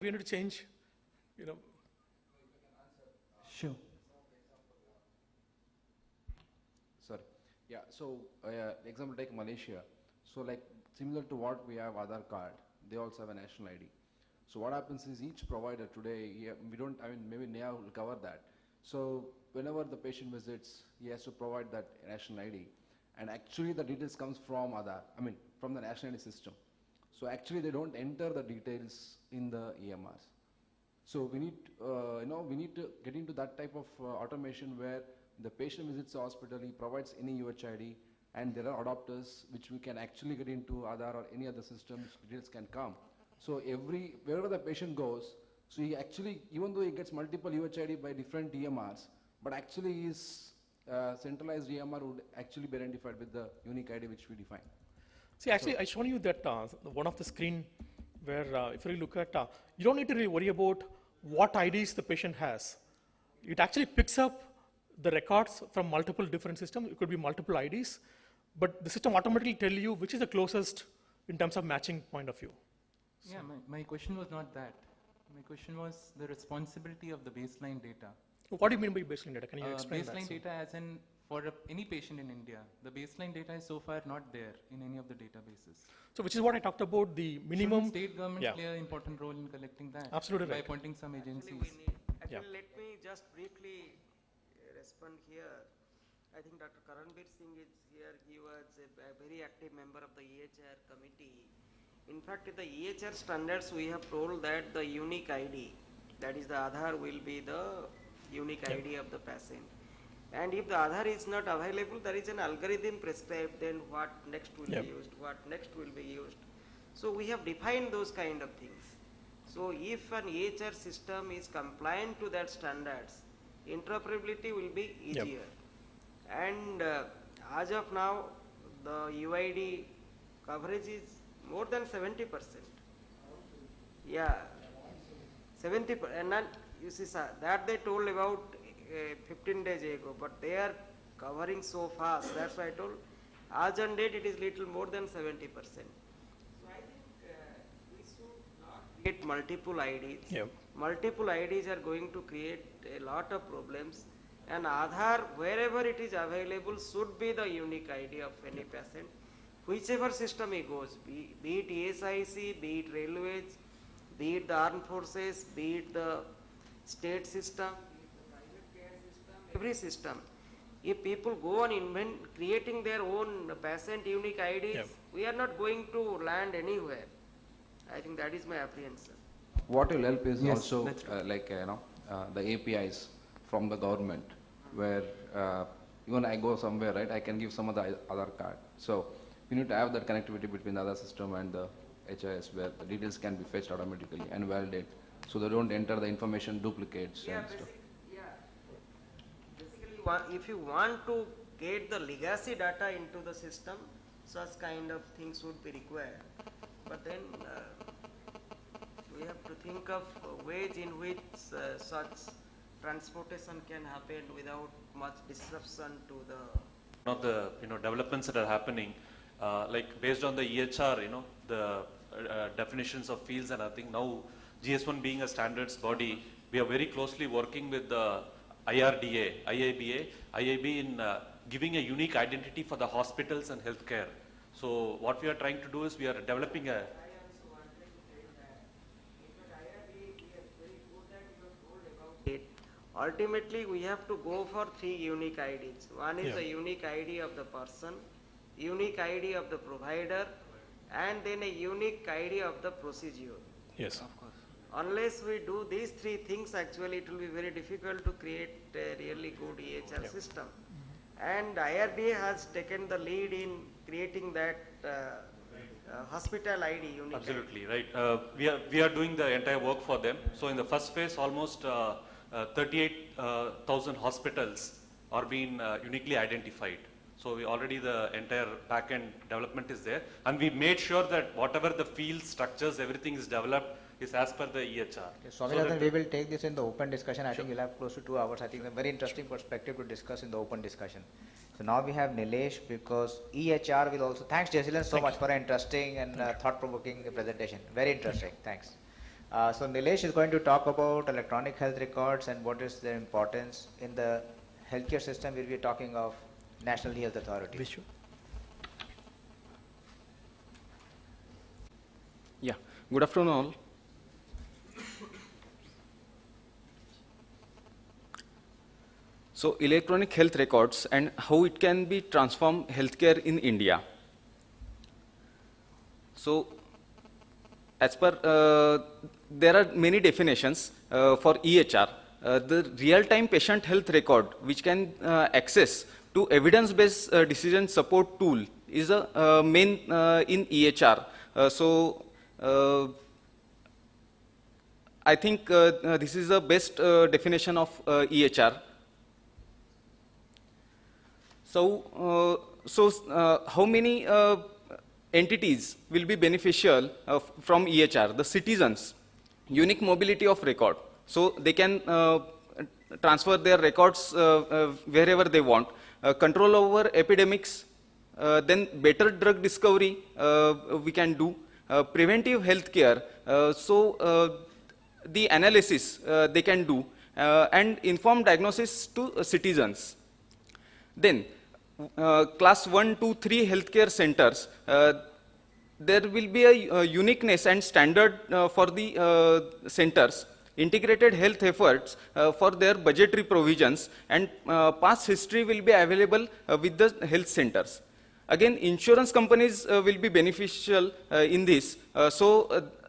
we need to change, you know. Sure. Sorry. Yeah, so example take Malaysia. So like similar to what we have Aadhaar card, they also have a national ID. So what happens is each provider today, we don't, I mean, maybe Neha will cover that. So whenever the patient visits, he has to provide that national ID. And actually the details comes from Aadhaar, I mean, from the national ID system. So actually they don't enter the details in the EMRs. So we need, we need to get into that type of automation where the patient visits the hospital, he provides any UHID, and there are adapters which we can actually get into Aadhaar or any other systems, details can come. So wherever the patient goes, so he actually, even though he gets multiple UHID by different EMRs, but actually his centralized EMR would actually be identified with the unique ID which we define. See, actually, so I shown you that one of the screen where if you look at, you don't need to really worry about what IDs the patient has. It actually picks up the records from multiple different systems. It could be multiple IDs, but the system automatically tell you which is the closest in terms of matching point of view. So yeah, my question was not that. My question was the responsibility of the baseline data. What do you mean by baseline data? Can you explain that? Baseline data as in for any patient in India, the baseline data is so far not there in any of the databases. So which is what I talked about, the minimum. Shouldn't state government play an important role in collecting that? Absolutely by right. appointing some agencies. Actually, let me just briefly respond here. I think Dr. Karanbir Singh is here. He was a very active member of the EHR committee. In fact, in the EHR standards, we have told that the unique ID, that is the Aadhaar, will be the unique ID of the patient. And if the Aadhaar is not available, there is an algorithm prescribed, then what next will be used, what next will be used. So we have defined those kind of things. So if an EHR system is compliant to that standards, interoperability will be easier. And as of now, the UID coverage is more than 70%. Yeah, 70%. And then you see, sir, that they told about 15 days ago, but they are covering so fast. That's why I told, as on date, it is little more than 70%. So I think we should not create multiple IDs. Multiple IDs are going to create a lot of problems. And Aadhaar, wherever it is available, should be the unique ID of any patient. Whichever system he goes, be it ESIC, be it railways, be it the armed forces, be it the state system, every system. If people go on creating their own patient unique IDs, we are not going to land anywhere. I think that is my apprehension. What will help is also the APIs from the government, where even I go somewhere, right, I can give some of the other card. So you need to have that connectivity between the other system and the HIS, where the details can be fetched automatically and validate, so they don't enter the information duplicates and stuff. Basically, if you want to get the legacy data into the system, such kind of things would be required. But then we have to think of ways in which such transportation can happen without much disruption to the. One of the developments that are happening, like based on the EHR, the definitions of fields, and I think now GS1 being a standards body, we are very closely working with the IIB in giving a unique identity for the hospitals and healthcare. So what we are trying to do is we are developing a. Ultimately, we have to go for 3 unique IDs. One is the unique ID of the person, unique ID of the provider, and then a unique ID of the procedure. Yes, of course. Unless we do these 3 things, actually it will be very difficult to create a really good EHR system. And IRDA has taken the lead in creating that hospital ID unique. Absolutely, right. We are doing the entire work for them. So in the first phase, almost 38,000 hospitals are being uniquely identified. So we already the entire back-end development is there, and we made sure that whatever the field structures, everything is developed is as per the EHR. Okay, Swaminathan, we will take this in the open discussion. I think we'll have close to 2 hours. I think it's a very interesting perspective to discuss in the open discussion. So now we have Nilesh, because EHR will also. Thanks, Jasilan, so much for an interesting and thought-provoking presentation. Very interesting. Thanks. So Nilesh is going to talk about electronic health records and what is their importance in the healthcare system. We'll be talking of National Health Authority. Vishu. Yeah, good afternoon all. So electronic health records and how it can be transformed healthcare in India. So as per, there are many definitions for EHR. The real-time patient health record, which can access to evidence-based decision support tool, is a main in EHR. I think this is the best definition of EHR. How many entities will be beneficial from EHR? The citizens, unique mobility of record. So they can transfer their records wherever they want. Control over epidemics, then better drug discovery we can do. Preventive health care, the analysis they can do, and informed diagnosis to citizens. Then class 1, 2, 3 healthcare centers, there will be a uniqueness and standard for the centers, integrated health efforts for their budgetary provisions, and past history will be available with the health centers. Again, insurance companies will be beneficial in this.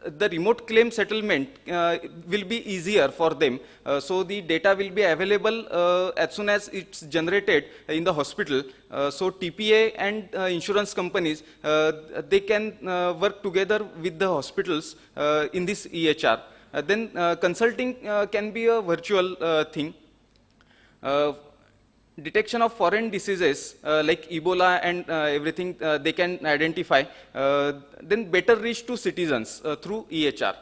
The remote claim settlement will be easier for them. So the data will be available as soon as it's generated in the hospital. So TPA and insurance companies, they can work together with the hospitals in this EHR. Then consulting can be a virtual thing. Detection of foreign diseases like Ebola and everything they can identify, then better reach to citizens through EHR.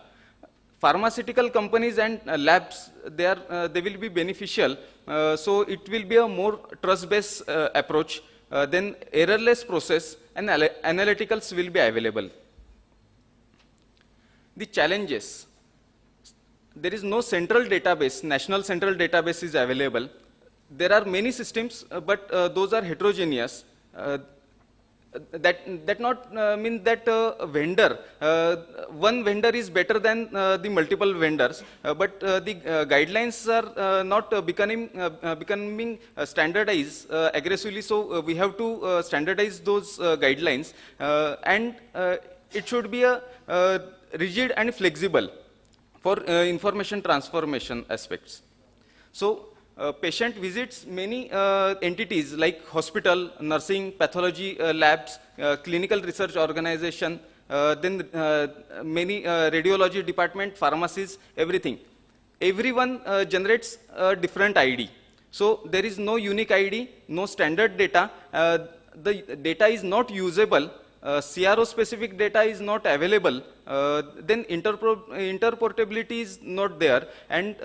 Pharmaceutical companies and labs, they will be beneficial, so it will be a more trust-based approach. Then errorless process and analyticals will be available. The challenges: there is no central database, national central database is available. There are many systems, but those are heterogeneous. That not mean that vendor, one vendor is better than the multiple vendors, but the guidelines are not becoming standardized aggressively. So we have to standardize those guidelines, and it should be a rigid and flexible for information transformation aspects. So patient visits many entities like hospital, nursing, pathology labs, clinical research organization, then many radiology department, pharmacies, everything. Everyone generates a different ID. So there is no unique ID, no standard data. The data is not usable. CRO-specific data is not available, then interportability is not there, and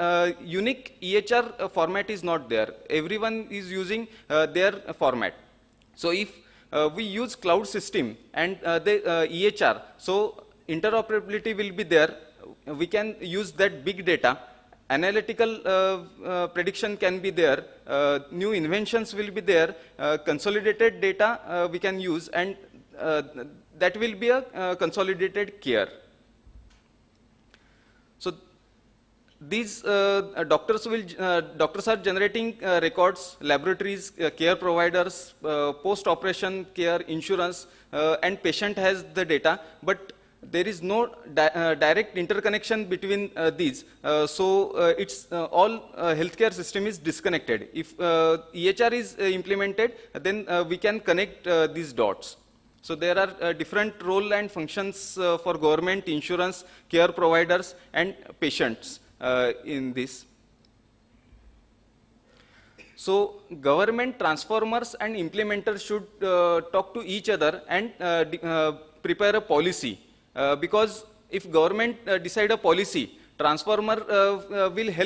unique EHR format is not there. Everyone is using their format. So if we use cloud system and the EHR, so interoperability will be there. We can use that big data. Analytical prediction can be there. New inventions will be there. Consolidated data we can use, and that will be a consolidated care. So these doctors are generating records, laboratories, care providers, post-operation care, insurance, and patient has the data, but there is no direct interconnection between these. It's all healthcare system is disconnected. If EHR is implemented, then we can connect these dots. So there are different role and functions for government, insurance, care providers, and patients in this. So government transformers and implementers should talk to each other and prepare a policy, because if government decide a policy, transformer will help